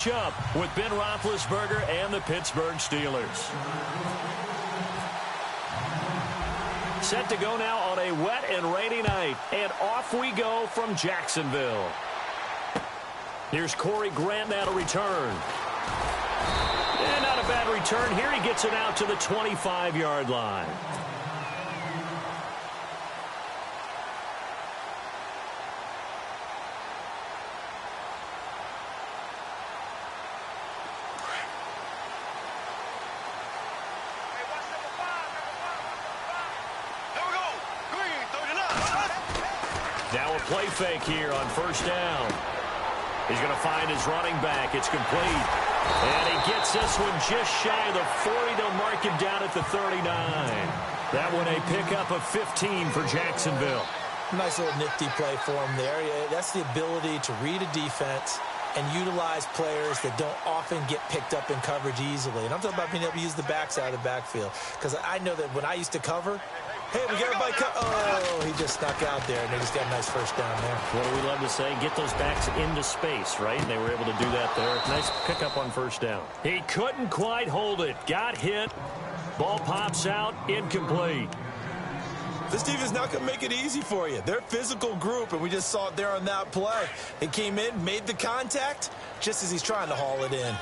matchup with Ben Roethlisberger and the Pittsburgh Steelers. Set to go now on a wet and rainy night. And off we go from Jacksonville. Here's Corey Grant now to return. And not a bad return. Here he gets it out to the 25-yard line. Now a play fake here on first down. He's going to find his running back. It's complete. And he gets this one just shy of the 40. They'll mark him down at the 39. That one a pickup of 15 for Jacksonville. Nice little nifty play for him there. That's the ability to read a defense and utilize players that don't often get picked up in coverage easily. And I'm talking about being able to use the backside of the backfield. Because I know that when I used to cover, hey, we got everybody cut. Oh, he just snuck out there, and they just got a nice first down there. What do we love to say? Get those backs into space, right? And they were able to do that there. Nice pickup on first down. He couldn't quite hold it. Got hit. Ball pops out. Incomplete. This team is not going to make it easy for you. They're a physical group, and we just saw it there on that play. He came in, made the contact, just as he's trying to haul it in.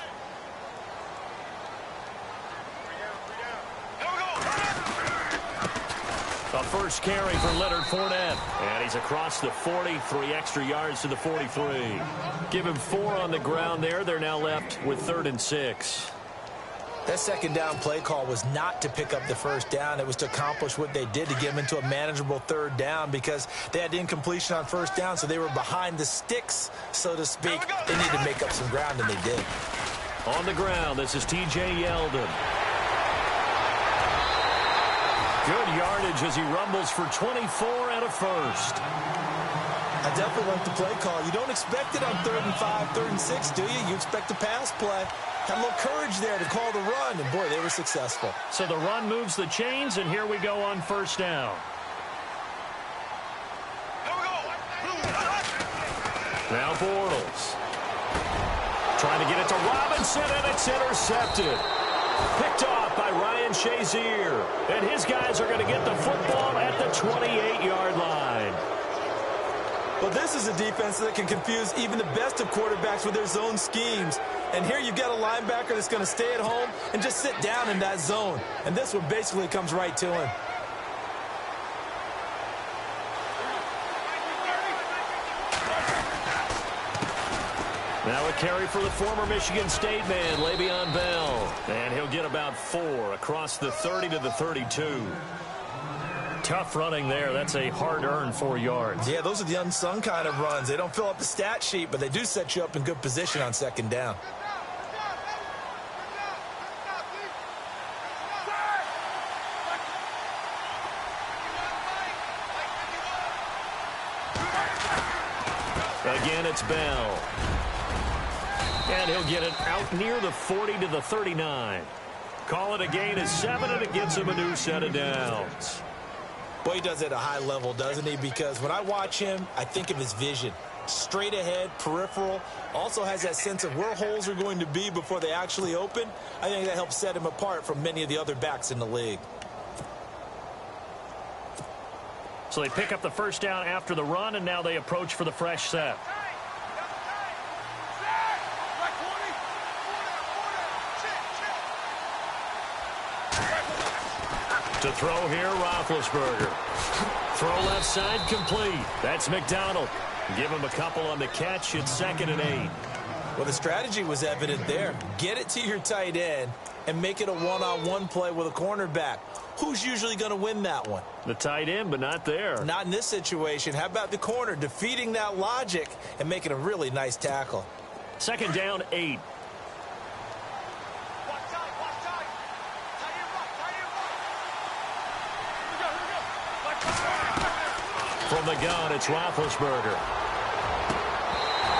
A first carry for Leonard Fournette. And he's across the 40, 3 extra yards to the 43. Give him 4 on the ground there. They're now left with 3rd and 6. That second down play call was not to pick up the first down. It was to accomplish what they did, to get them into a manageable 3rd down, because they had incompletion on first down, so they were behind the sticks, so to speak. They needed to make up some ground, and they did. On the ground, this is T.J. Yeldon. Good yardage as he rumbles for 24 and a first. I definitely like the play call. You don't expect it on 3rd and 5, 3rd and 6, do you? You expect a pass play. Had a little courage there to call the run, and boy, they were successful. So the run moves the chains, and here we go on first down. Now Bortles. Trying to get it to Robinson, and it's intercepted. Picked off by Ryan Shazier. And his guys are going to get the football at the 28-yard line. Well, this is a defense that can confuse even the best of quarterbacks with their zone schemes. And here you've got a linebacker that's going to stay at home and just sit down in that zone. And this one basically comes right to him. Now a carry for the former Michigan State man, Le'Veon Bell. And he'll get about 4 across the 30 to the 32. Tough running there. That's a hard-earned 4 yards. Yeah, those are the unsung kind of runs. They don't fill up the stat sheet, but they do set you up in good position on second down. Again, it's Bell. And he'll get it out near the 40 to the 39. Call it a gain of 7, and it gives him a new set of downs. Boy, he does it at a high level, doesn't he? Because when I watch him, I think of his vision. Straight ahead, peripheral. Also has that sense of where holes are going to be before they actually open. I think that helps set him apart from many of the other backs in the league. So they pick up the first down after the run, and now they approach for the fresh set. To throw here, Roethlisberger. Throw left side, complete. That's McDonald. Give him a couple on the catch. It's 2nd and 8. Well, the strategy was evident there. Get it to your tight end and make it a one-on-one play with a cornerback. Who's usually going to win that one? The tight end, but not there. Not in this situation. How about the corner defeating that logic and making a really nice tackle? 2nd down, 8. From the gun, it's Roethlisberger.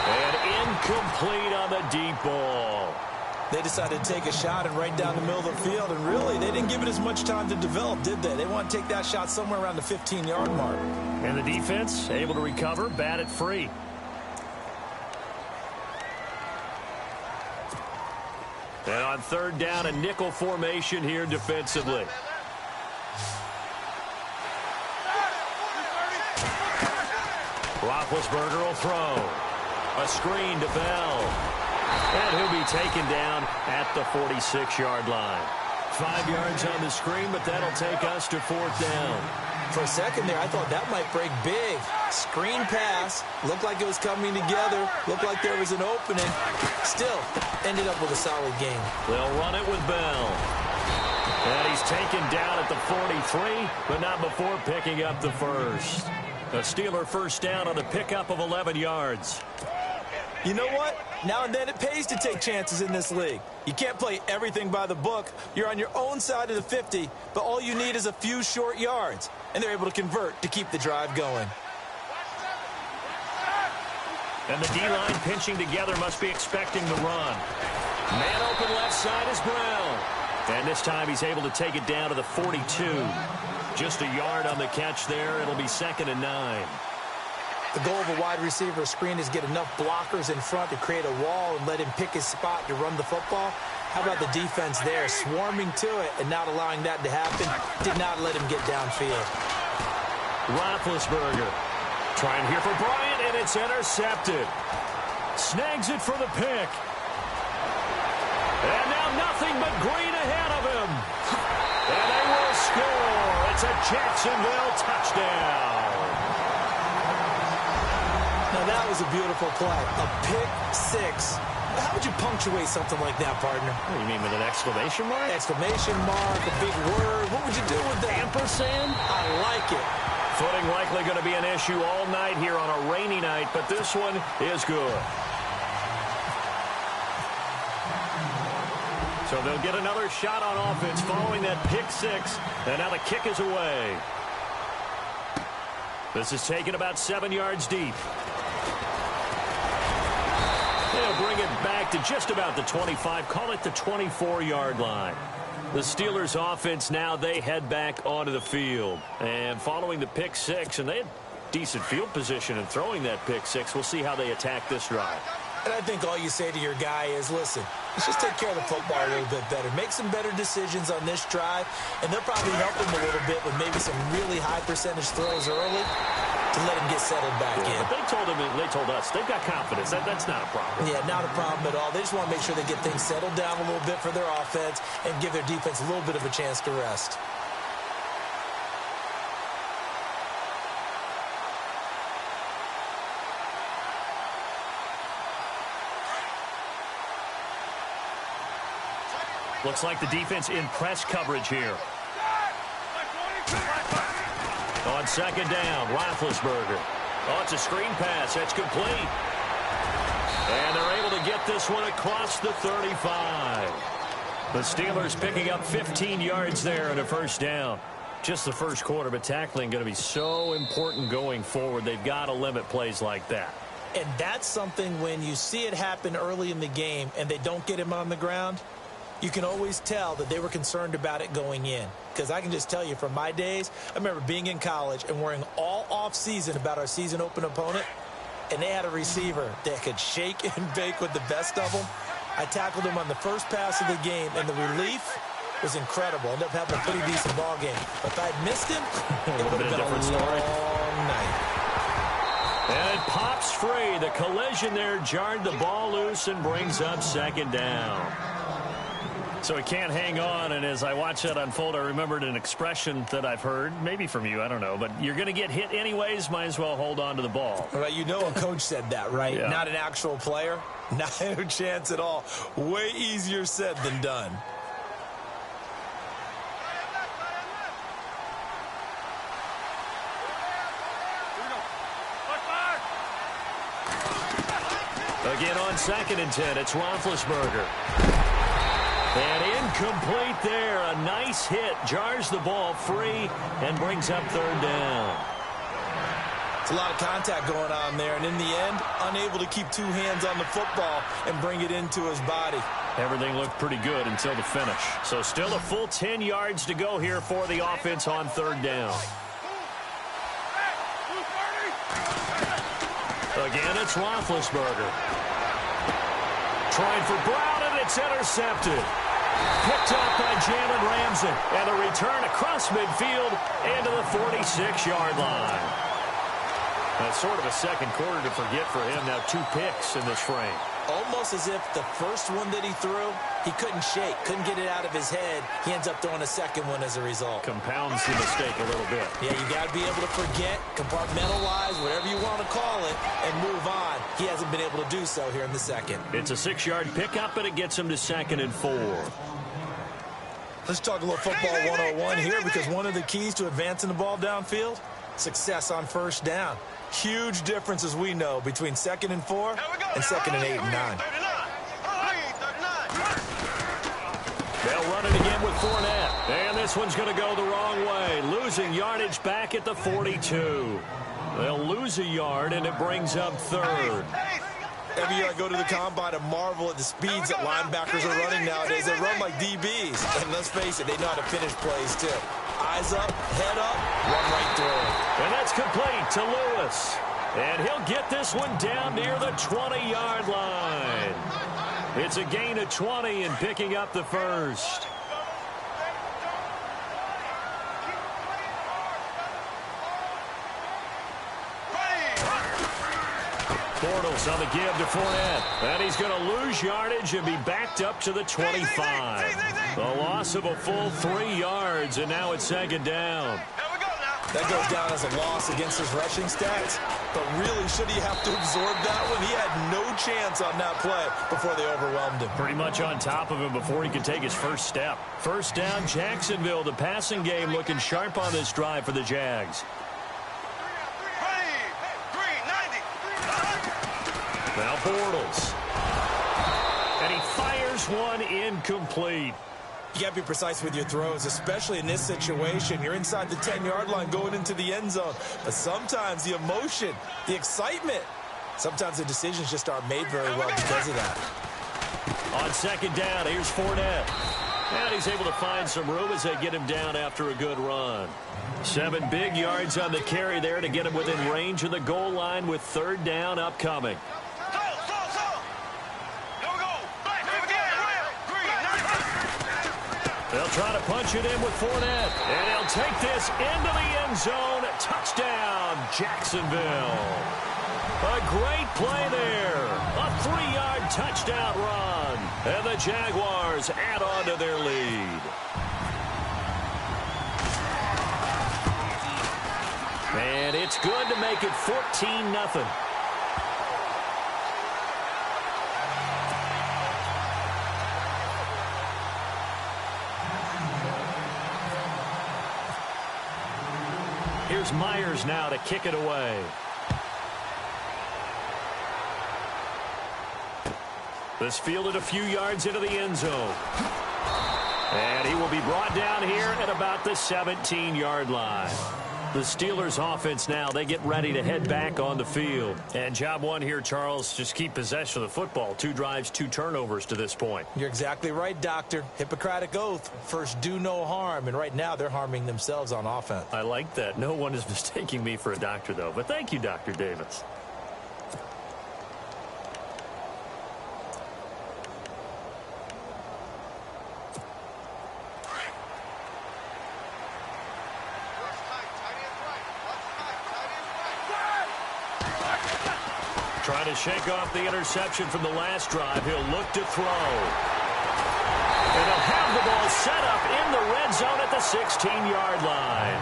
And incomplete on the deep ball. They decided to take a shot and right down the middle of the field, and really, they didn't give it as much time to develop, did they? They want to take that shot somewhere around the 15-yard mark. And the defense able to recover, bat it free. And on third down, a nickel formation here defensively. Roethlisberger will throw. A screen to Bell. And he'll be taken down at the 46-yard line. 5 yards on the screen, but that'll take us to fourth down. For a second there, I thought that might break big. Screen pass. Looked like it was coming together. Looked like there was an opening. Still, ended up with a solid game. They'll run it with Bell. And he's taken down at the 43, but not before picking up the first. A Steeler first down on a pickup of 11 yards. You know what? Now and then it pays to take chances in this league. You can't play everything by the book. You're on your own side of the 50, but all you need is a few short yards. And they're able to convert to keep the drive going. And the D-line pinching together must be expecting the run. Man open left side is Brown. And this time he's able to take it down to the 42. Just a yard on the catch there. It'll be 2nd and 9. The goal of a wide receiver screen is get enough blockers in front to create a wall and let him pick his spot to run the football. How about the defense there, swarming to it and not allowing that to happen? Did not let him get downfield. Roethlisberger trying here for Bryant, and it's intercepted. Snags it for the pick. And now nothing but green ahead of him. And they will score. It's a Jacksonville touchdown. Now that was a beautiful play. A pick six. How would you punctuate something like that, partner? What do you mean, with an exclamation mark? Exclamation mark, a big word. What would you do with that? Ampersand? I like it. Footing likely going to be an issue all night here on a rainy night, but this one is good. So they'll get another shot on offense following that pick six, and now the kick is away. This is taken about 7 yards deep. They'll bring it back to just about the 25, call it the 24-yard line. The Steelers offense now, they head back onto the field. And following the pick six, and they had decent field position in throwing that pick six, we'll see how they attack this drive. And I think all you say to your guy is, listen, let's just take care of the football a little bit better. Make some better decisions on this drive, and they'll probably help him a little bit with maybe some really high percentage throws early to let him get settled back in. But they told us, they've got confidence. That's not a problem. Yeah, not a problem at all. They just want to make sure they get things settled down a little bit for their offense and give their defense a little bit of a chance to rest. Looks like the defense in press coverage here. On second down, Roethlisberger. Oh, it's a screen pass. That's complete. And they're able to get this one across the 35. The Steelers picking up 15 yards there and a first down. Just the first quarter, but tackling going to be so important going forward. They've got to limit plays like that. And that's something when you see it happen early in the game and they don't get him on the ground, you can always tell that they were concerned about it going in. Because I can just tell you from my days, I remember being in college and worrying all off-season about our season open opponent, and they had a receiver that could shake and bake with the best of them. I tackled him on the first pass of the game, and the relief was incredible. Ended up having a pretty decent ball game. But if I'd missed him, it would have been a long night. And it pops free. The collision there jarred the ball loose and brings up second down. So he can't hang on, and as I watch that unfold, I remembered an expression that I've heard, maybe from you, I don't know, but you're going to get hit anyways, might as well hold on to the ball. Right, you know a coach said that, right? Yeah. Not an actual player. Not a chance at all. Way easier said than done. Again on 2nd and 10, it's Roethlisberger. And incomplete there. A nice hit. Jars the ball free and brings up third down. It's a lot of contact going on there. And in the end, unable to keep two hands on the football and bring it into his body. Everything looked pretty good until the finish. So still a full 10 yards to go here for the offense on third down. Again, it's Roethlisberger. trying for Brown, and it's intercepted. Picked up by Jalen Ramsey. And a return across midfield into the 46-yard line. That's sort of a second quarter to forget for him. Now 2 picks in this frame. Almost as if the first one that he threw, he couldn't shake, couldn't get it out of his head. He ends up throwing a second one as a result. Compounds the mistake a little bit. Yeah, you got to be able to forget, compartmentalize, whatever you want to call it, and move on. He hasn't been able to do so here in the second. It's a 6-yard pickup, and it gets him to 2nd and 4. Let's talk a little football 101 here, because one of the keys to advancing the ball downfield, success on first down. Huge difference, as we know, between 2nd and 4 and 2nd and 8 and 9. They'll run it again with Fournette. And this one's going to go the wrong way. Losing yardage back at the 42. They'll lose a yard, and it brings up 3rd. Every year I go to the combine and marvel at the speeds that linebackers are running nowadays. They run like DBs. And let's face it, they know how to finish plays, too. Eyes up, head up, run right through. And that's complete to Lewis. And he'll get this one down near the 20-yard line. It's a gain of 20 and picking up the first. Bortles on the give to Fournette. And he's going to lose yardage and be backed up to the 25. The loss of a full 3 yards, and now it's 2nd down. That goes down as a loss against his rushing stats. But really, should he have to absorb that one? He had no chance on that play before they overwhelmed him. Pretty much on top of him before he could take his first step. First down, Jacksonville. The passing game looking sharp on this drive for the Jags. Now Bortles. And he fires one incomplete. You got to be precise with your throws, especially in this situation. You're inside the 10-yard line going into the end zone. But sometimes the emotion, the excitement, sometimes the decisions just aren't made very well because of that. On 2nd down, here's Fournette. And he's able to find some room as they get him down after a good run. 7 big yards on the carry there to get him within range of the goal line with 3rd down upcoming. They'll try to punch it in with Fournette. And he'll take this into the end zone. Touchdown, Jacksonville. A great play there. A 3-yard touchdown run. And the Jaguars add on to their lead. And it's good to make it 14-0. Here's Myers now to kick it away. This fielded a few yards into the end zone. And he will be brought down here at about the 17-yard line. The Steelers offense now, they get ready to head back on the field. And job one here, Charles, just keep possession of the football. 2 drives, 2 turnovers to this point. You're exactly right, Doctor. Hippocratic oath. First, do no harm. And right now, they're harming themselves on offense. I like that. No one is mistaking me for a doctor, though. But thank you, Dr. Davis. Trying to shake off the interception from the last drive. He'll look to throw. And he'll have the ball set up in the red zone at the 16-yard line.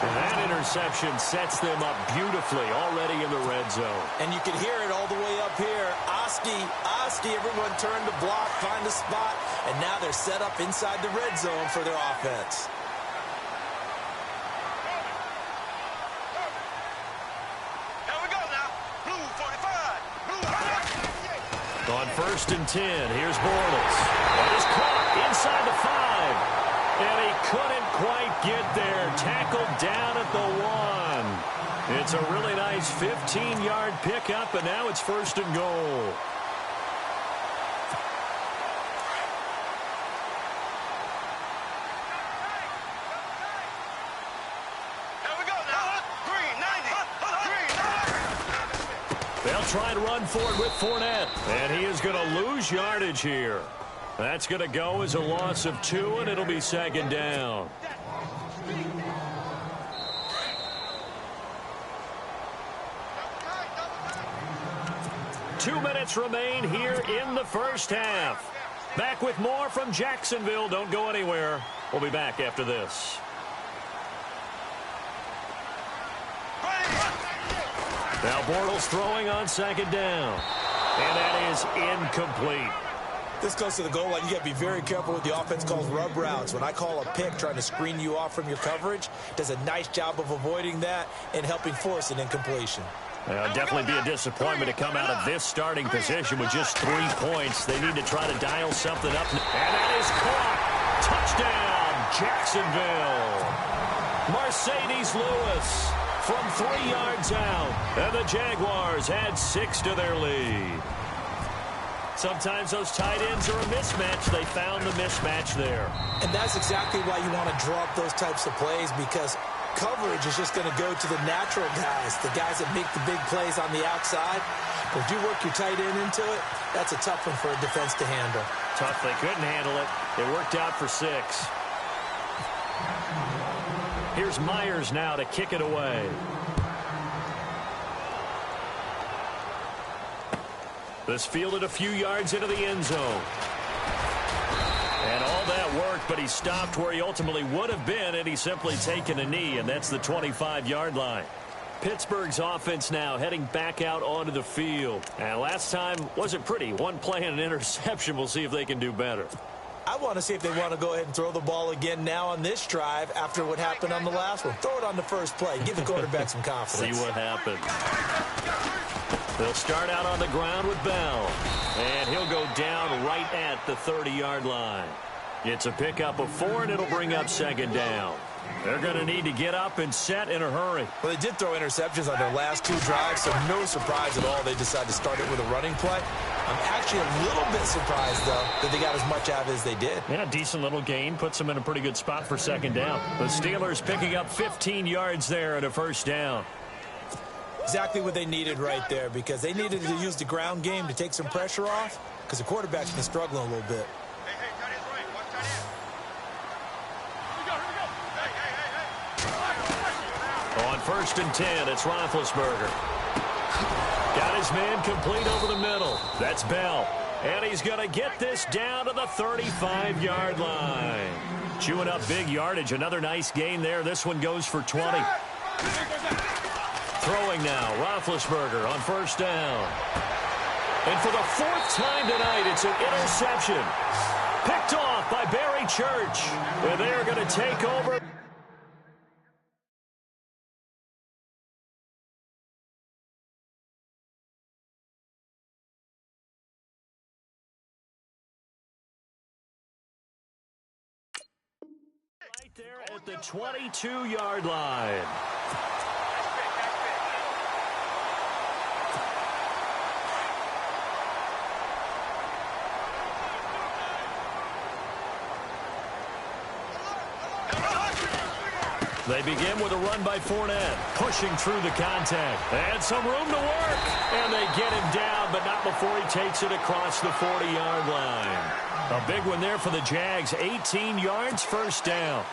And that interception sets them up beautifully already in the red zone. And you can hear it all the way up here. Oski, everyone turned to block, find a spot, and now they're set up inside the red zone for their offense. On 1st and 10, here's Bortles. That is caught inside the 5. And he couldn't quite get there. Tackled down at the 1. It's a really nice 15-yard pickup, and now it's 1st and goal. They'll try and run for it with Fournette. And he is going to lose yardage here. That's going to go as a loss of 2, and it'll be second down. Two minutes remain here in the first half. Back with more from Jacksonville. Don't go anywhere. We'll be back after this. Now Bortles throwing on second down. And that is incomplete. This goes to the goal line. You got to be very careful with the offense calls rub routes. When I call a pick trying to screen you off from your coverage, does a nice job of avoiding that and helping force an incompletion. It'll definitely be a disappointment to come out of this starting position with just 3 points. They need to try to dial something up. And that is caught. Touchdown, Jacksonville. Mercedes Lewis from 3 yards out. And the Jaguars add 6 to their lead. Sometimes those tight ends are a mismatch. They found the mismatch there. And that's exactly why you want to draw up those types of plays, because coverage is just going to go to the natural guys, the guys that make the big plays on the outside. But if you work your tight end into it, that's a tough one for a defense to handle. Tough. They couldn't handle it. It worked out for 6. Here's Myers now to kick it away. This fielded a few yards into the end zone. And all that worked, but he stopped where he ultimately would have been had he simply taken a knee, and that's the 25-yard line. Pittsburgh's offense now heading back out onto the field. And last time wasn't pretty. 1 play and an interception. We'll see if they can do better. I want to see if they want to go ahead and throw the ball again now on this drive after what happened on the last one. Throw it on the first play. Give the quarterback some confidence. See what happens. They'll start out on the ground with Bell. And he'll go down right at the 30-yard line. It's a pickup of 4, and it'll bring up second down. They're going to need to get up and set in a hurry. Well, they did throw interceptions on their last 2 drives, so no surprise at all they decided to start it with a running play. I'm actually a little bit surprised, though, that they got as much out of it as they did. Yeah, decent little gain. Puts them in a pretty good spot for second down. The Steelers picking up 15 yards there at a first down. Exactly what they needed right there, because they needed to use the ground game to take some pressure off, because the quarterback's been struggling a little bit. On 1st and 10, it's Roethlisberger. Got his man complete over the middle. That's Bell. And he's going to get this down to the 35-yard line. Chewing up big yardage. Another nice gain there. This one goes for 20. Throwing now, Roethlisberger on 1st down. And for the 4th time tonight, it's an interception. Picked off by Barry Church. And they're going to take over. Right there at the 22-yard line. They begin with a run by Fournette, pushing through the contact. And some room to work. And they get him down, but not before he takes it across the 40-yard line. A big one there for the Jags. 18 yards, first down.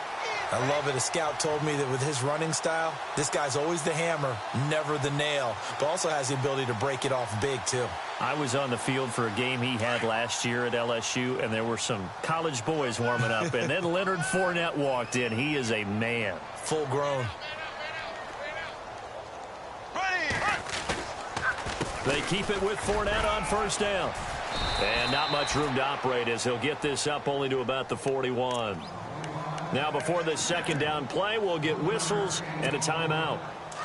I love it. A scout told me that with his running style, this guy's always the hammer, never the nail, but also has the ability to break it off big, too. I was on the field for a game he had last year at LSU, and there were some college boys warming up, and then Leonard Fournette walked in. He is a man. Full grown. They keep it with Fournette on 1st down. And not much room to operate as he'll get this up only to about the 41. Now before this second down play, we'll get whistles and a timeout,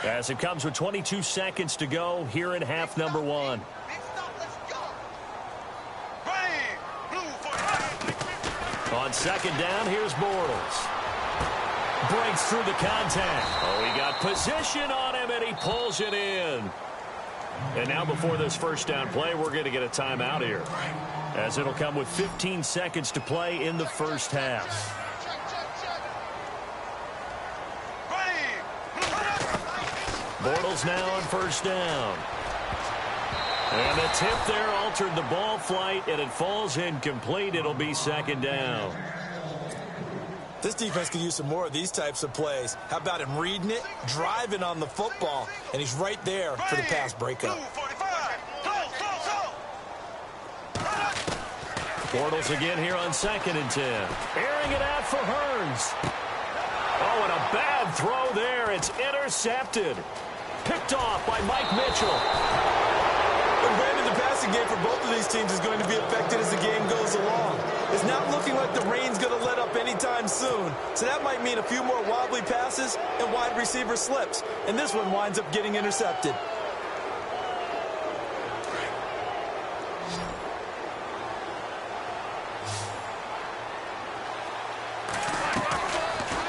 as it comes with 22 seconds to go here in half number 1. On 2nd down, here's Bortles. Breaks through the contact. Oh, he got position on him, and he pulls it in. And now before this first down play, we're going to get a timeout here, as it'll come with 15 seconds to play in the first half. Bortles now on 1st down. And the tip there altered the ball flight, and it falls incomplete. It'll be second down. This defense could use some more of these types of plays. How about him reading it, driving on the football, and he's right there for the pass breakup. Bortles again here on 2nd and 10. Airing it out for Hearns. Oh, and a bad throw there. It's intercepted. Picked off by Mike Mitchell. But Brandon, the passing game for both of these teams is going to be affected as the game goes along. It's not looking like the rain's going to let up anytime soon. So that might mean a few more wobbly passes and wide receiver slips. And this one winds up getting intercepted.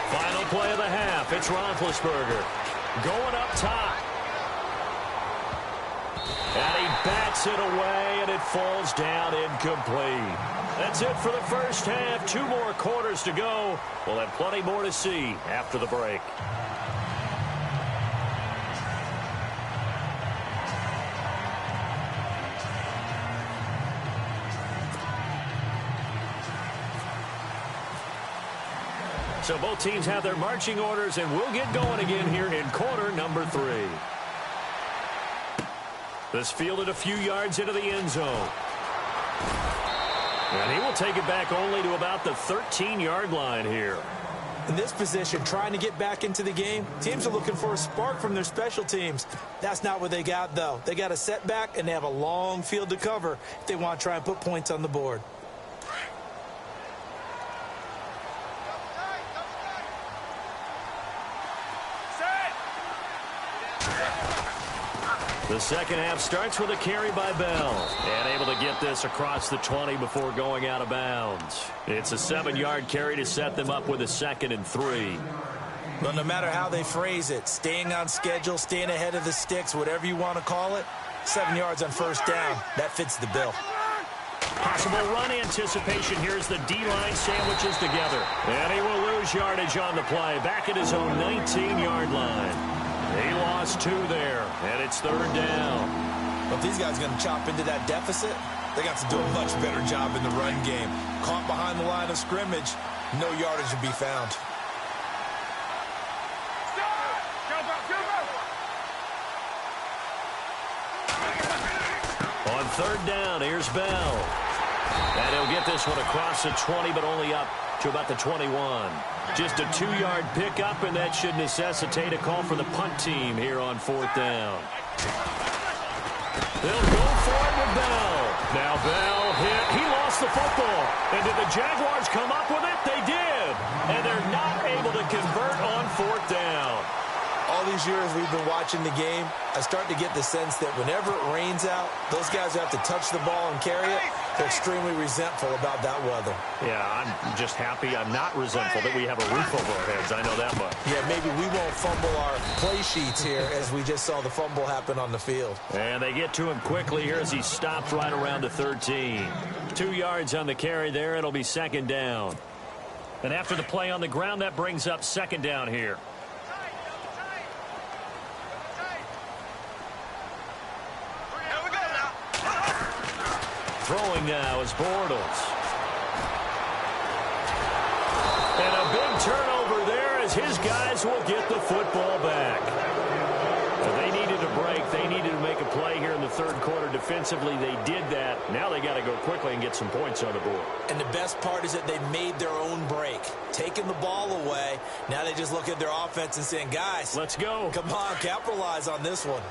Final play of the half. It's Roethlisberger going up top. And he bats it away, and it falls down incomplete. That's it for the first half. 2 more quarters to go. We'll have plenty more to see after the break. So both teams have their marching orders, and we'll get going again here in quarter number 3. This fielded a few yards into the end zone. And he will take it back only to about the 13-yard line here. In this position, trying to get back into the game, teams are looking for a spark from their special teams. That's not what they got, though. They got a setback, and they have a long field to cover if they want to try and put points on the board. The second half starts with a carry by Bell. And able to get this across the 20 before going out of bounds. It's a 7-yard carry to set them up with a 2nd and 3. Well, no matter how they phrase it, staying on schedule, staying ahead of the sticks, whatever you want to call it, 7 yards on first down, that fits the bill. Possible run anticipation here as the D-line sandwiches together. And he will lose yardage on the play. Back at his own 19-yard line. He lost 2 there, and it's 3rd down. But if these guys are going to chop into that deficit, they got to do a much better job in the run game. Caught behind the line of scrimmage, no yardage to be found. On 3rd down, here's Bell. And he'll get this one across the 20, but only up to about the 21. Just a 2-yard pickup, and that should necessitate a call for the punt team here on 4th down. They'll go for it with Bell. Now Bell hit. He lost the football. And did the Jaguars come up with it? They did. And they're not able to convert on 4th down. All these years we've been watching the game, I start to get the sense that whenever it rains out, those guys who have to touch the ball and carry it, they're extremely resentful about that weather. Yeah, I'm just happy I'm not resentful that we have a roof over our heads. I know that much. Yeah, maybe we won't fumble our play sheets here as we just saw the fumble happen on the field. And they get to him quickly here as he stops right around the 13. 2 yards on the carry there. It'll be 2nd down. And after the play on the ground, that brings up 2nd down here. Throwing now is Bortles. And a big turnover there as his guys will get the football back. Well, they needed a break. They needed to make a play here in the 3rd quarter defensively. They did that. Now they got to go quickly and get some points on the board. And the best part is that they made their own break. Taking the ball away. Now they just look at their offense and saying, guys, let's go. Come on, capitalize on this one.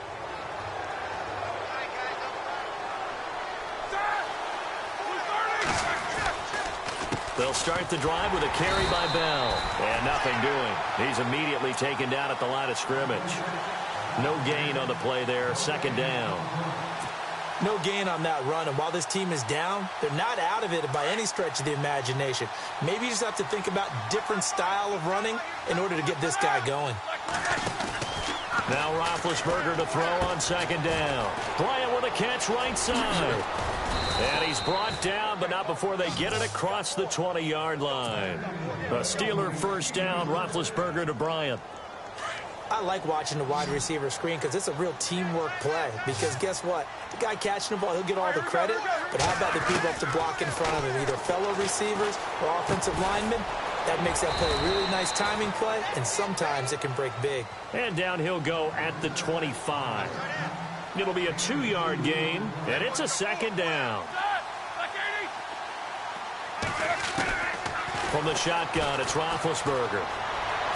They'll start the drive with a carry by Bell. And nothing doing. He's immediately taken down at the line of scrimmage. No gain on the play there. 2nd down. No gain on that run. And while this team is down, they're not out of it by any stretch of the imagination. Maybe you just have to think about different style of running in order to get this guy going. Now Roethlisberger to throw on 2nd down. Bryant with a catch right side. And he's brought down, but not before they get it across the 20-yard line. A Steeler first down, Roethlisberger to Bryant. I like watching the wide receiver screen because it's a real teamwork play. Because guess what? The guy catching the ball, he'll get all the credit. But how about the people up to block in front of him, either fellow receivers or offensive linemen? That makes that play a really nice timing play, and sometimes it can break big. And down he'll go at the 25. It'll be a 2-yard gain, and it's a second down. From the shotgun, it's Roethlisberger.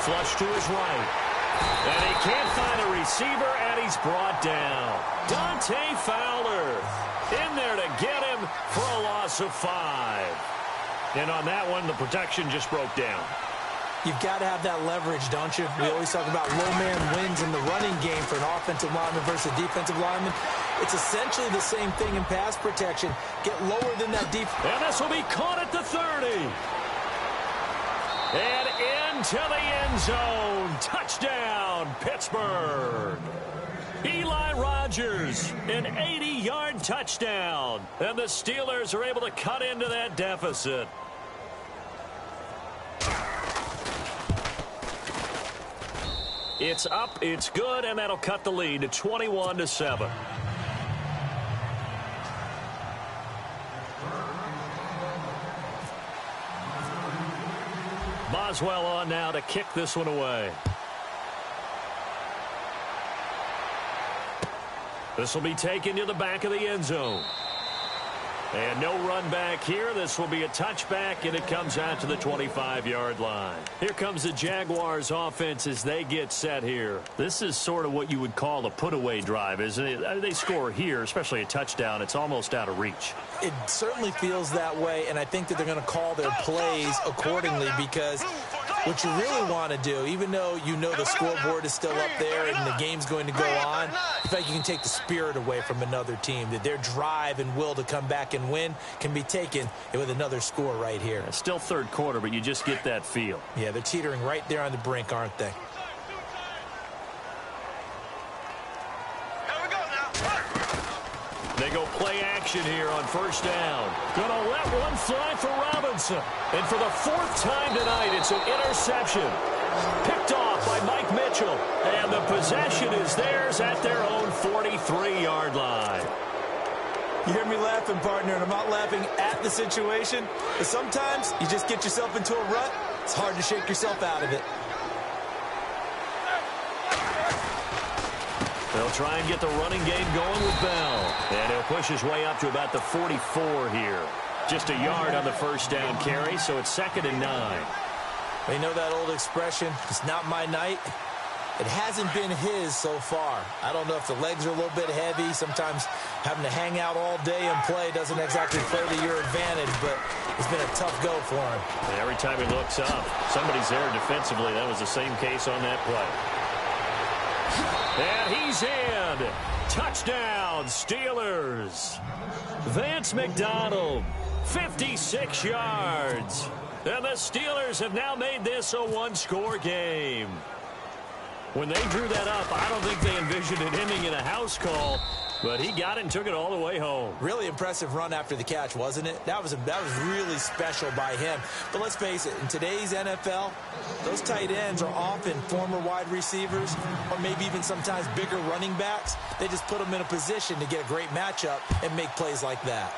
Flush to his right. And he can't find a receiver, and he's brought down. Dante Fowler in there to get him for a loss of 5. And on that one, the protection just broke down. You've got to have that leverage, don't you? We always talk about low man wins in the running game for an offensive lineman versus defensive lineman. It's essentially the same thing in pass protection. Get lower than that defense. And this will be caught at the 30. And into the end zone. Touchdown, Pittsburgh. Eli Rogers, an 80-yard touchdown. And the Steelers are able to cut into that deficit. It's up, it's good, and that'll cut the lead to 21-7. Boswell on now to kick this one away. This will be taken to the back of the end zone. And no run back here. This will be a touchback, and it comes out to the 25-yard line. Here comes the Jaguars offense as they get set here. This is sort of what you would call a put-away drive, isn't it? They score here, especially a touchdown. It's almost out of reach. It certainly feels that way, and I think that they're going to call their plays accordingly because what you really want to do, even though you know the scoreboard is still up there and the game's going to go on, I think you can take the spirit away from another team, that their drive and will to come back and win can be taken with another score right here. It's still third quarter, but you just get that feel. Yeah, they're teetering right there on the brink, aren't they? They go play action here on first down. Gonna let one fly for Robinson. And for the 4th time tonight, it's an interception. Picked off by Mike Mitchell. And the possession is theirs at their own 43-yard line. You hear me laughing, partner, and I'm not laughing at the situation. But sometimes you just get yourself into a rut. It's hard to shake yourself out of it. They'll try and get the running game going with Bell. And he'll push his way up to about the 44 here. Just a yard on the first down carry, so it's 2nd and 9. You know that old expression, it's not my night? It hasn't been his so far. I don't know if the legs are a little bit heavy. Sometimes having to hang out all day and play doesn't exactly play to your advantage, but it's been a tough go for him. And every time he looks up, somebody's there defensively. That was the same case on that play. And he's in. Touchdown, Steelers. Vance McDonald, 56 yards. And the Steelers have now made this a one-score game. When they drew that up, I don't think they envisioned it ending in a house call, but he got it and took it all the way home. Really impressive run after the catch, wasn't it? That was really special by him. But let's face it, in today's NFL, those tight ends are often former wide receivers or maybe even sometimes bigger running backs. They just put them in a position to get a great matchup and make plays like that.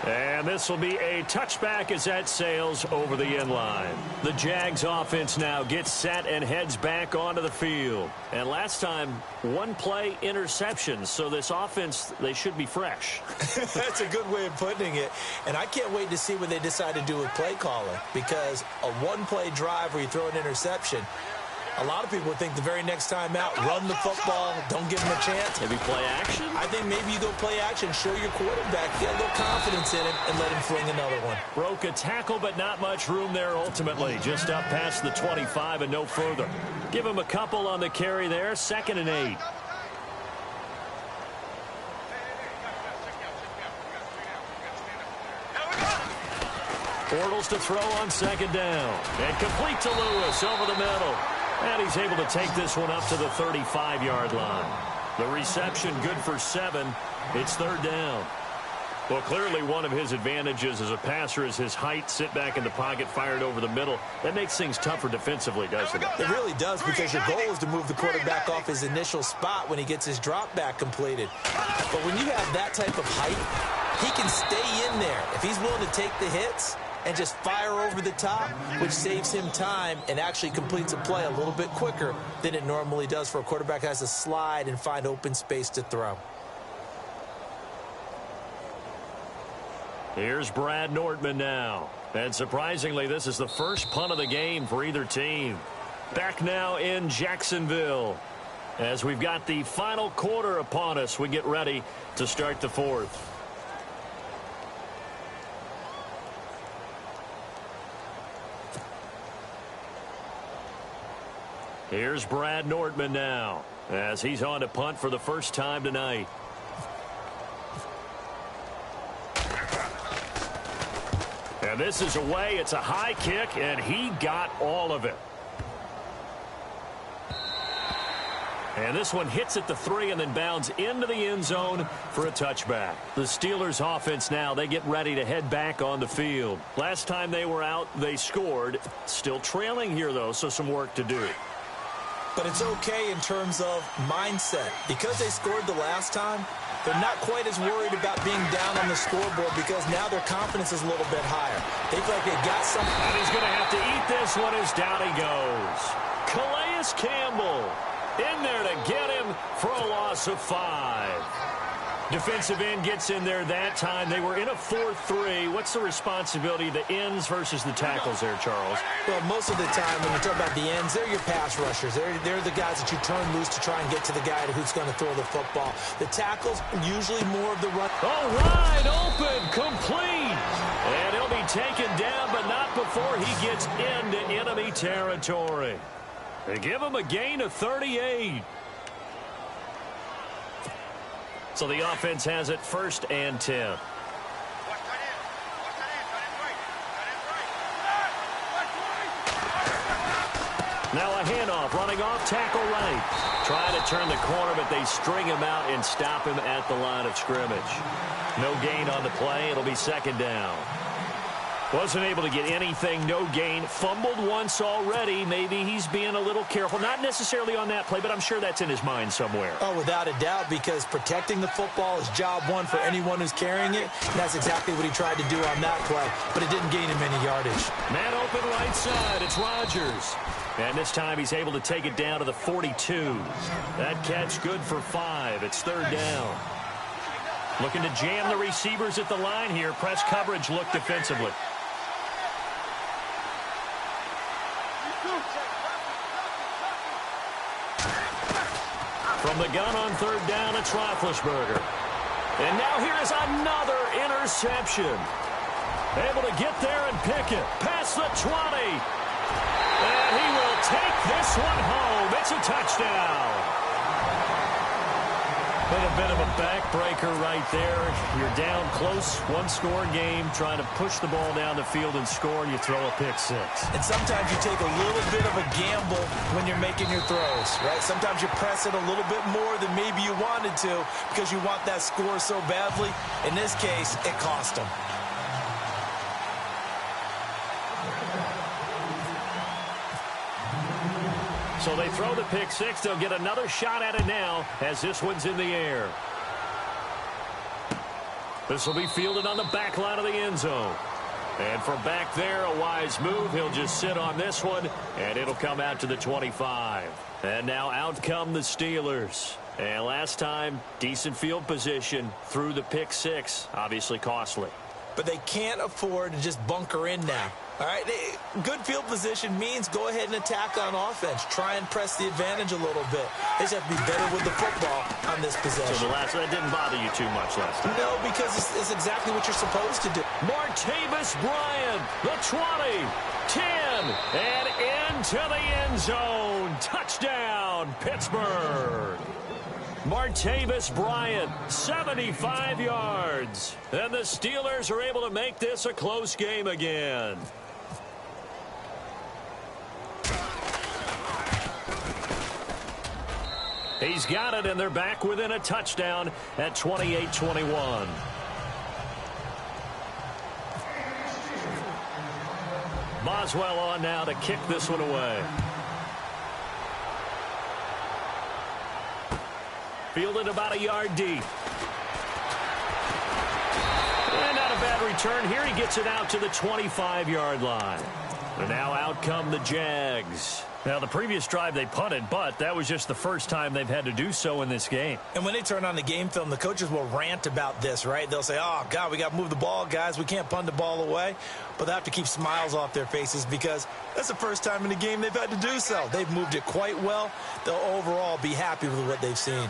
And this will be a touchback as that sails over the end line. The Jags offense now gets set and heads back onto the field. And last time, one play interception. So this offense, they should be fresh. That's a good way of putting it. And I can't wait to see what they decide to do with play calling. Because a one-play drive where you throw an interception, a lot of people think the very next time out, run the football, don't give him a chance. Maybe play action? I think maybe you go play action, show your quarterback, get a little confidence in him, and let him fling another one. Broke a tackle, but not much room there ultimately. Just up past the 25 and no further. Give him a couple on the carry there, 2nd and 8. Bortles to throw on 2nd down. And complete to Lewis over the middle. And he's able to take this one up to the 35-yard line. The reception good for 7. It's 3rd down. Well, clearly one of his advantages as a passer is his height. Sit back in the pocket, fired over the middle. That makes things tougher defensively, doesn't it? It really does, because your goal is to move the quarterback off his initial spot when he gets his drop back completed. But when you have that type of height, he can stay in there. If he's willing to take the hits and just fire over the top, which saves him time and actually completes a play a little bit quicker than it normally does for a quarterback who has to slide and find open space to throw. Here's Brad Nortman now. And surprisingly, this is the first punt of the game for either team. Back now in Jacksonville. As we've got the final quarter upon us, we get ready to start the fourth. Here's Brad Nortman now, as he's on to punt for the first time tonight. And this is away. It's a high kick, and he got all of it. And this one hits at the 3 and then bounds into the end zone for a touchback. The Steelers offense now, they get ready to head back on the field. Last time they were out, they scored. Still trailing here, though, so some work to do. But it's okay in terms of mindset. Because they scored the last time, they're not quite as worried about being down on the scoreboard, because now their confidence is a little bit higher. They feel like they got something. And he's going to have to eat this one as down he goes. Calais Campbell in there to get him for a loss of 5. Defensive end gets in there that time. They were in a 4-3. What's the responsibility of the ends versus the tackles there, Charles? Well, most of the time when you talk about the ends, they're your pass rushers. They're the guys that you turn loose to try and get to the guy who's going to throw the football. The tackles, usually more of the run. Oh, wide open, complete. And he'll be taken down, but not before he gets into enemy territory. They give him a gain of 38. So the offense has it 1st and 10. Now a handoff, running off tackle right. Trying to turn the corner, but they string him out and stop him at the line of scrimmage. No gain on the play. It'll be 2nd down. Wasn't able to get anything, no gain. Fumbled once already. Maybe he's being a little careful. Not necessarily on that play, but I'm sure that's in his mind somewhere. Oh, without a doubt, because protecting the football is job one for anyone who's carrying it. And that's exactly what he tried to do on that play, but it didn't gain him any yardage. Man open right side. It's Rodgers. And this time he's able to take it down to the 42. That catch good for 5. It's 3rd down. Looking to jam the receivers at the line here. Press coverage look defensively. From the gun on 3rd down, it's Roethlisberger. And now here is another interception. Able to get there and pick it. Past the 20. And he will take this one home. It's a touchdown. Been a bit of a backbreaker right there. You're down close, one-score game, trying to push the ball down the field and score, and you throw a pick-6. And sometimes you take a little bit of a gamble when you're making your throws, right? Sometimes you press it a little bit more than maybe you wanted to because you want that score so badly. In this case, it cost them. So they throw the pick-6. They'll get another shot at it now as this one's in the air. This will be fielded on the back line of the end zone. And from back there, a wise move. He'll just sit on this one, and it'll come out to the 25. And now out come the Steelers. And last time, decent field position through the pick-6. Obviously costly. But they can't afford to just bunker in now. All right, good field position means go ahead and attack on offense. Try and press the advantage a little bit. They just have to be better with the football on this possession. So that didn't bother you too much last time? No, because it's exactly what you're supposed to do. Martavis Bryant, the 20, 10, and into the end zone. Touchdown, Pittsburgh. Martavis Bryant, 75 yards. And the Steelers are able to make this a close game again. He's got it, and they're back within a touchdown at 28-21. Boswell on now to kick this one away. Fielded about a yard deep. And not a bad return here. He gets it out to the 25-yard line. And now out come the Jags. Now, the previous drive they punted, but that was just the first time they've had to do so in this game. And when they turn on the game film, the coaches will rant about this, right? They'll say, oh, God, we got to move the ball, guys. We can't punt the ball away. But they have to keep smiles off their faces because that's the first time in the game they've had to do so. They've moved it quite well. They'll overall be happy with what they've seen.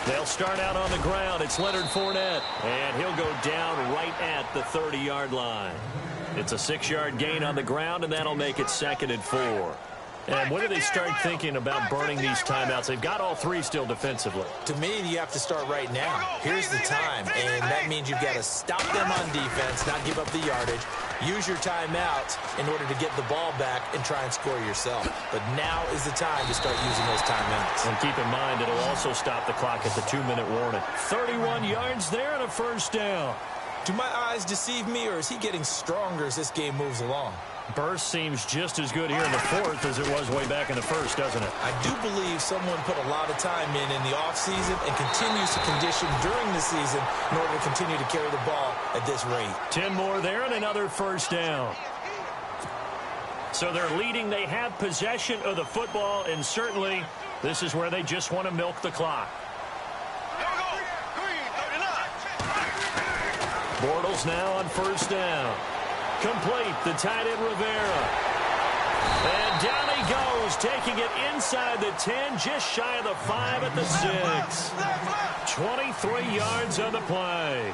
They'll start out on the ground. It's Leonard Fournette, and he'll go down right at the 30-yard line. It's a 6-yard gain on the ground, and that'll make it 2nd and 4. And when do they start thinking about burning these timeouts? They've got all 3 still defensively. To me, you have to start right now. Here's the time, and that means you've got to stop them on defense, not give up the yardage. Use your timeouts in order to get the ball back and try and score yourself. But now is the time to start using those timeouts. And keep in mind, it'll also stop the clock at the 2-minute warning. 31 yards there and a first down. Do my eyes deceive me, or is he getting stronger as this game moves along? Burst seems just as good here in the 4th as it was way back in the 1st, doesn't it? I do believe someone put a lot of time in the offseason and continues to condition during the season in order to continue to carry the ball at this rate. 10 more there and another first down. So they're leading. They have possession of the football, and certainly this is where they just want to milk the clock. Bortles now on first down. Complete, the tight end Rivera. And down he goes, taking it inside the 10, just shy of the 5 at the 6. 23 yards on the play.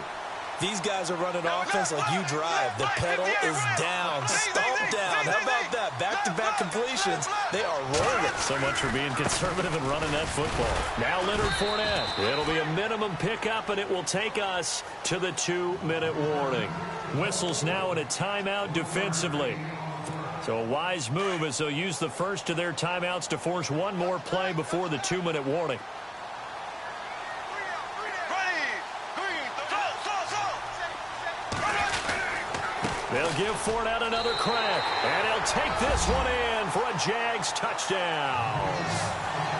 These guys are running offense like you drive. The pedal is down, stomp down. How about that? Back-to-back completions. They are rolling. So much for being conservative and running that football. Now Leonard Fournette. It'll be a minimum pickup, and it will take us to the 2-minute warning. Whistles now in a timeout defensively. So a wise move as they'll use the first of their timeouts to force one more play before the 2-minute warning. They'll give Fournette another crack, and he'll take this one in for a Jags touchdown.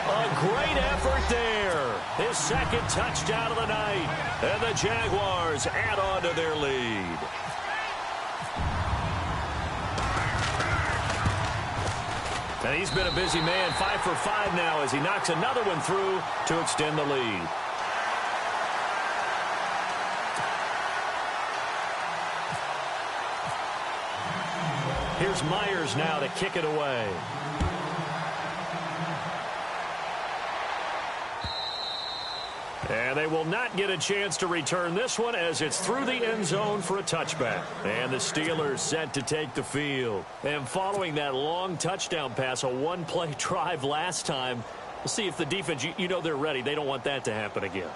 A great effort there. His 2nd touchdown of the night, and the Jaguars add on to their lead. And he's been a busy man, 5 for 5 now as he knocks another one through to extend the lead. Here's Myers now to kick it away. And they will not get a chance to return this one as it's through the end zone for a touchback. And the Steelers set to take the field. And following that long touchdown pass, a one-play drive last time, we'll see if the defense, you know they're ready. They don't want that to happen again.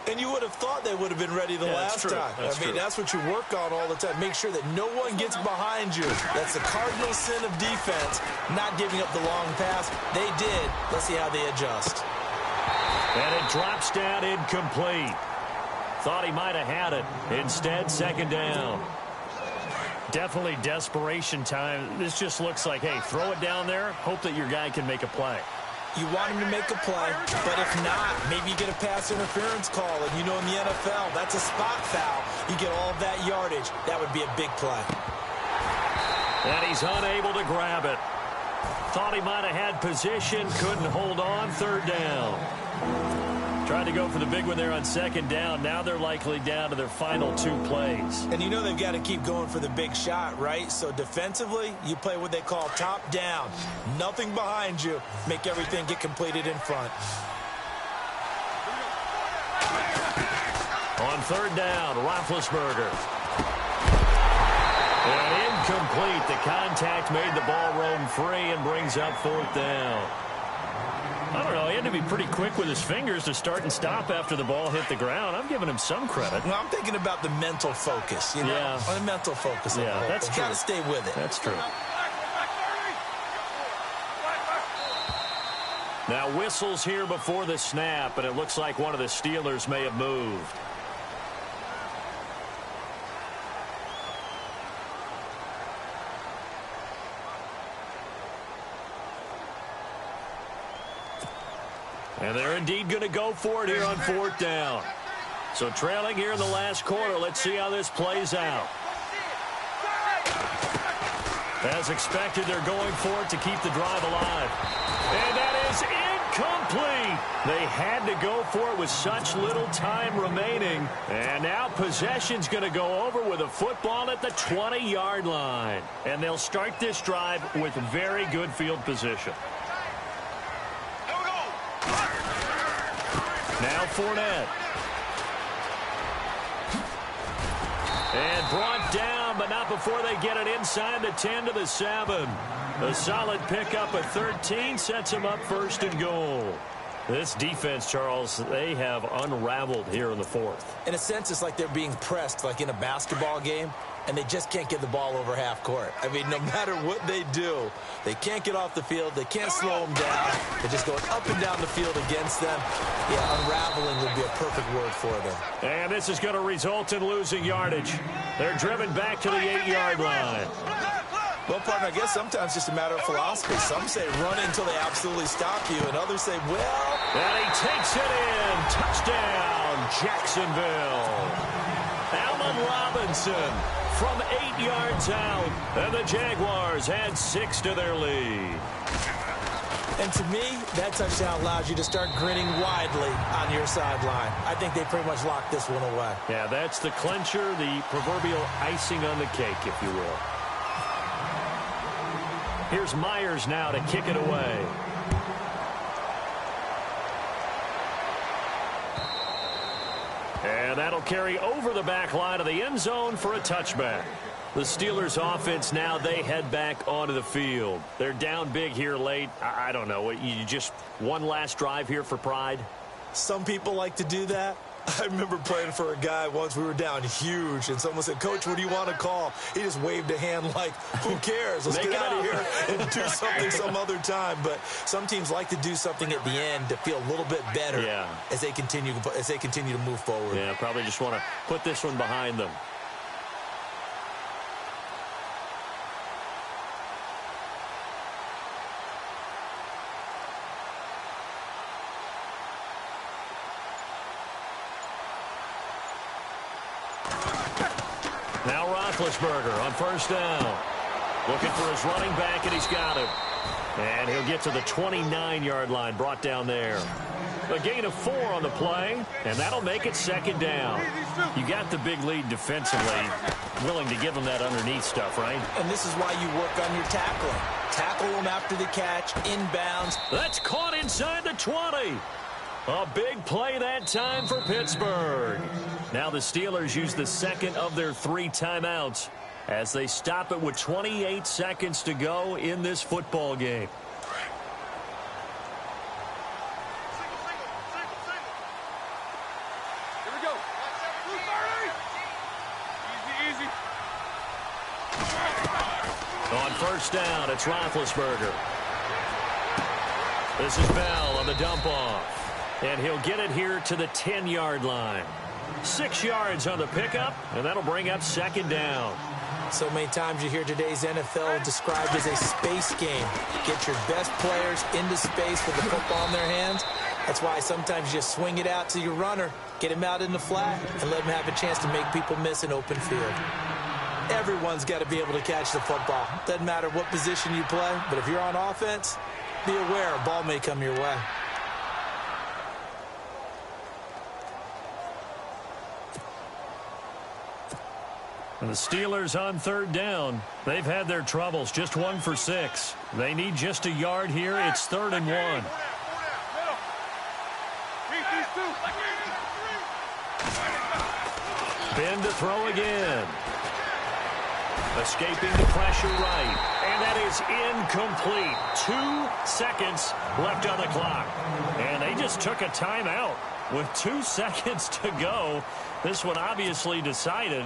And you would have thought they would have been ready the last time. That's what you work on all the time. Make sure that no one gets behind you. That's the cardinal sin of defense, not giving up the long pass. They did. Let's see how they adjust. And it drops down incomplete. Thought he might have had it. Instead, 2nd down. Definitely desperation time. This just looks like, hey, throw it down there. Hope that your guy can make a play. You want him to make a play, but if not, maybe you get a pass interference call. And you know in the NFL, that's a spot foul. You get all of that yardage. That would be a big play. And he's unable to grab it. Thought he might have had position, couldn't hold on, 3rd down. Tried to go for the big one there on 2nd down. Now they're likely down to their final 2 plays. And you know they've got to keep going for the big shot, right? So defensively, you play what they call top down. Nothing behind you. Make everything get completed in front. On 3rd down, Roethlisberger. And incomplete. The contact made the ball roam free and brings up 4th down. I don't know. He had to be pretty quick with his fingers to start and stop after the ball hit the ground. I'm giving him some credit. Well, I'm thinking about the mental focus, you know? Yeah. On the mental focus. Yeah, that's true. Got to stay with it. That's true. Now whistles here before the snap, and it looks like one of the Steelers may have moved. And they're indeed going to go for it here on 4th down. So trailing here in the last quarter. Let's see how this plays out. As expected, they're going for it to keep the drive alive. And that is incomplete. They had to go for it with such little time remaining. And now possession's going to go over with a football at the 20-yard line. And they'll start this drive with very good field position. Now Fournette. And brought down, but not before they get it inside the 10 to the 7. A solid pickup at 13 sets them up 1st and goal. This defense, Charles, they have unraveled here in the 4th. In a sense, it's like they're being pressed, like in a basketball game, and they just can't get the ball over half court. I mean, no matter what they do, they can't get off the field. They can't slow them down. They're just going up and down the field against them. Yeah, unraveling would be a perfect word for them. And this is going to result in losing yardage. They're driven back to the 8-yard line. Well, partner, I guess sometimes it's just a matter of philosophy. Some say run until they absolutely stop you, and others say, well... And he takes it in. Touchdown, Jacksonville. Allen Robinson from 8 yards out. And the Jaguars add 6 to their lead. And to me, that touchdown allows you to start grinning widely on your sideline. I think they pretty much locked this one away. Yeah, that's the clincher, the proverbial icing on the cake, if you will. Here's Myers now to kick it away. And that'll carry over the back line of the end zone for a touchback. The Steelers offense now, they head back onto the field. They're down big here late. I don't know. You just one last drive here for pride? Some people like to do that. I remember playing for a guy once. We were down huge, and someone said, Coach, what do you want to call? He just waved a hand like, who cares? Let's get out of here and do something some other time. But some teams like to do something at the end to feel a little bit better as they continue to move forward. Yeah, probably just want to put this one behind them. Now Roethlisberger on 1st down. Looking for his running back, and he's got him. And he'll get to the 29-yard line, brought down there. A gain of 4 on the play, and that'll make it 2nd down. You got the big lead defensively, willing to give them that underneath stuff, right? And this is why you work on your tackling. Tackle them after the catch, inbounds. That's caught inside the 20. A big play that time for Pittsburgh. Now the Steelers use the 2nd of their 3 timeouts as they stop it with 28 seconds to go in this football game. Here we go. Easy. On 1st down, it's Roethlisberger. This is Bell on the dump off. And he'll get it here to the 10-yard line. 6 yards on the pickup, and that'll bring up 2nd down. So many times you hear today's NFL described as a space game. Get your best players into space with the football in their hands. That's why sometimes you just swing it out to your runner, get him out in the flat, and let him have a chance to make people miss an open field. Everyone's got to be able to catch the football. Doesn't matter what position you play, but if you're on offense, be aware a ball may come your way. And the Steelers on 3rd down. They've had their troubles, just 1 for 6. They need just a yard here. It's 3rd and 1. Ben to throw again. Escaping the pressure right. And that is incomplete. 2 seconds left on the clock. And they just took a timeout with 2 seconds to go. This one obviously decided.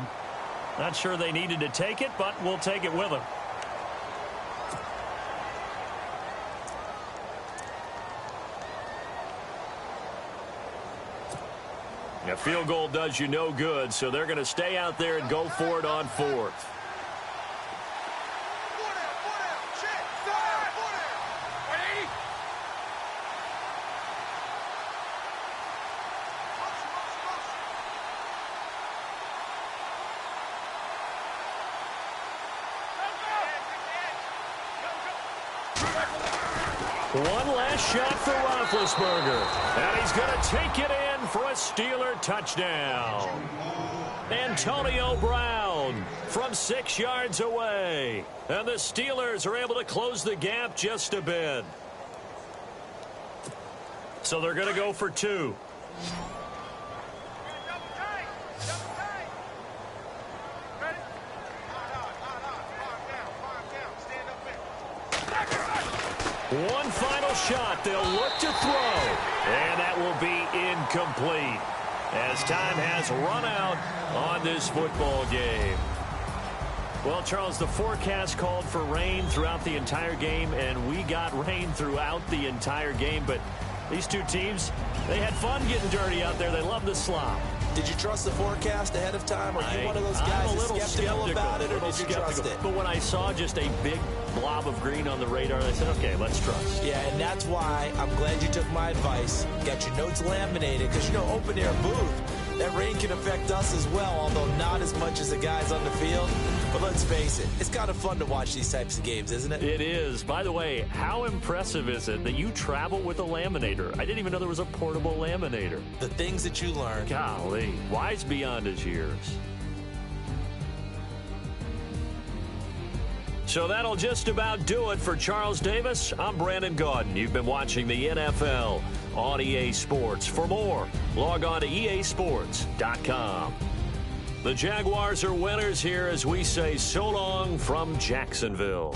Not sure they needed to take it, but we'll take it with them. A field goal does you no good, so they're going to stay out there and go for it on 4th. One last shot for Roethlisberger. And he's going to take it in for a Steeler touchdown. Antonio Brown from 6 yards away. And the Steelers are able to close the gap just a bit. So they're going to go for 2. One final shot. They'll look to throw. And that will be incomplete as time has run out on this football game. Well, Charles, the forecast called for rain throughout the entire game, and we got rain throughout the entire game. But these two teams, they had fun getting dirty out there. They love the slop. Did you trust the forecast ahead of time? Are you one of those guys that's skeptical about it, or did you trust it? But when I saw just a big blob of green on the radar, I said, okay, let's trust. Yeah, and that's why I'm glad you took my advice. Got your notes laminated, because, you know, open air booth, that rain can affect us as well, although not as much as the guys on the field. But let's face it, it's kind of fun to watch these types of games, isn't it? It is. By the way, how impressive is it that you travel with a laminator? I didn't even know there was a portable laminator. The things that you learn. Golly, wise beyond his years. So that'll just about do it for Charles Davis. I'm Brandon Gaudin. You've been watching the NFL on EA Sports. For more, log on to easports.com. The Jaguars are winners here as we say so long from Jacksonville.